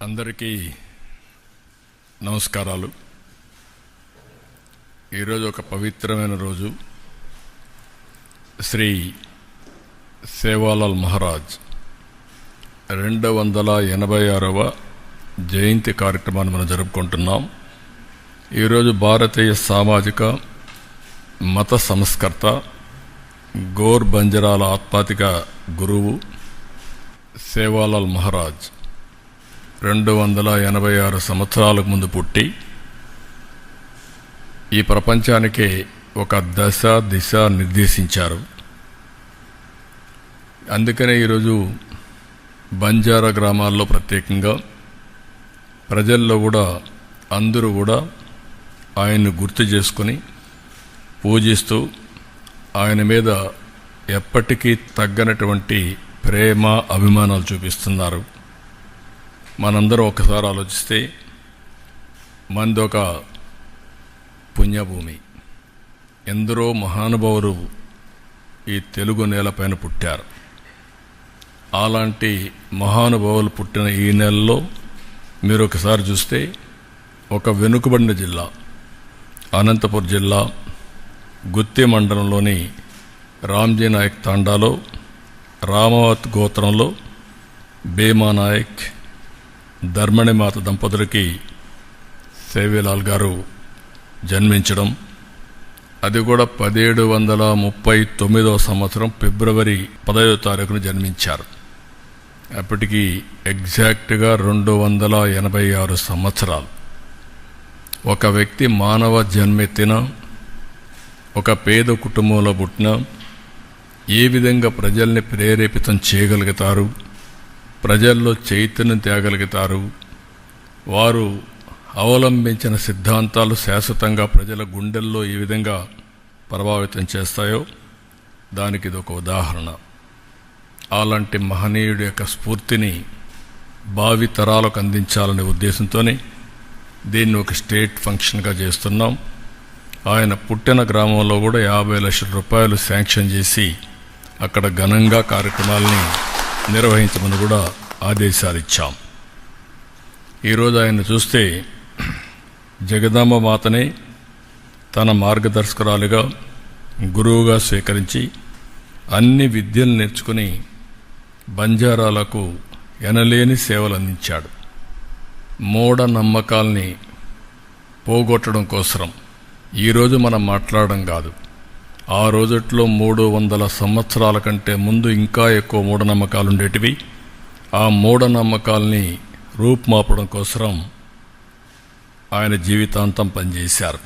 అందరికీ నమస్కారాలు. ఈరోజు ఒక పవిత్రమైన రోజు. శ్రీ సేవాలాల్ మహారాజ్ 286వ జయంతి కార్యక్రమాన్ని మనం జరుపుకుంటున్నాం. ఈరోజు భారతీయ సామాజిక మత సంస్కర్త గోర్ బంజరాల ఆత్మాతిక గురువు సేవాలాల్ మహారాజ్ 286 సంవత్సరాలకు ముందు పుట్టి ఈ ప్రపంచానికే ఒక దశ దిశ నిర్దేశించారు. అందుకనే ఈరోజు బంజారా గ్రామాల్లో ప్రత్యేకంగా ప్రజల్లో కూడా అందరూ కూడా ఆయన్ను గుర్తు చేసుకుని పూజిస్తూ ఆయన మీద ఎప్పటికీ తగ్గనటువంటి ప్రేమ అభిమానాలు చూపిస్తున్నారు. మనందరం ఒకసారి ఆలోచిస్తే మనదొక పుణ్యభూమి. ఎందరో మహానుభావులు ఈ తెలుగు నేలపైన పుట్టారు. అలాంటి మహానుభావులు పుట్టిన ఈ నెలలో మీరు ఒకసారి చూస్తే ఒక వెనుకబడిన జిల్లా అనంతపురం జిల్లా గుత్తి మండలంలోని రామ్జీ నాయక్ తాండాలో రామావత్ గోత్రంలో భీమానాయక్ ధర్మణిమాత దంపతులకి సేవేలాల్ గారు జన్మించడం, అది కూడా 1739వ సంవత్సరం ఫిబ్రవరి 10వ తారీఖున జన్మించారు. అప్పటికి ఎగ్జాక్ట్గా 286 సంవత్సరాలు. ఒక వ్యక్తి మానవ జన్మెత్తిన ఒక పేద కుటుంబంలో పుట్టిన ఏ విధంగా ప్రజల్ని ప్రేరేపితం చేయగలుగుతారు, ప్రజల్లో చైతన్యం తేగలుగుతారు, వారు అవలంబించిన సిద్ధాంతాలు శాశ్వతంగా ప్రజల గుండెల్లో ఏ విధంగా ప్రభావితం చేస్తాయో దానికి ఇది ఒక ఉదాహరణ. అలాంటి మహనీయుడి యొక్క స్ఫూర్తిని భావి తరాలకు అందించాలనే ఉద్దేశంతోనే దీన్ని ఒక స్టేట్ ఫంక్షన్గా చేస్తున్నాం. ఆయన పుట్టిన గ్రామంలో కూడా 50 లక్షల రూపాయలు శాంక్షన్ చేసి అక్కడ ఘనంగా కార్యక్రమాలని నిర్వహించమని కూడా ఆదేశాలు ఇచ్చాం. ఈరోజు ఆయన చూస్తే జగదాంబ మాతనే తన మార్గదర్శకురాలిగా గురువుగా స్వీకరించి అన్ని విద్యలు నేర్చుకుని బంజారాలకు ఎనలేని సేవలు అందించాడు. మూఢనమ్మకాల్ని పోగొట్టడం కోసం ఈరోజు మనం మాట్లాడడం కాదు, ఆ రోజుట్లో 300 సంవత్సరాల కంటే ముందు ఇంకా ఎక్కువ మూఢనమ్మకాలు ఉండేటివి. ఆ మూఢనమ్మకాల్ని రూపుమాపడం కోసం ఆయన జీవితాంతం పనిచేశారు.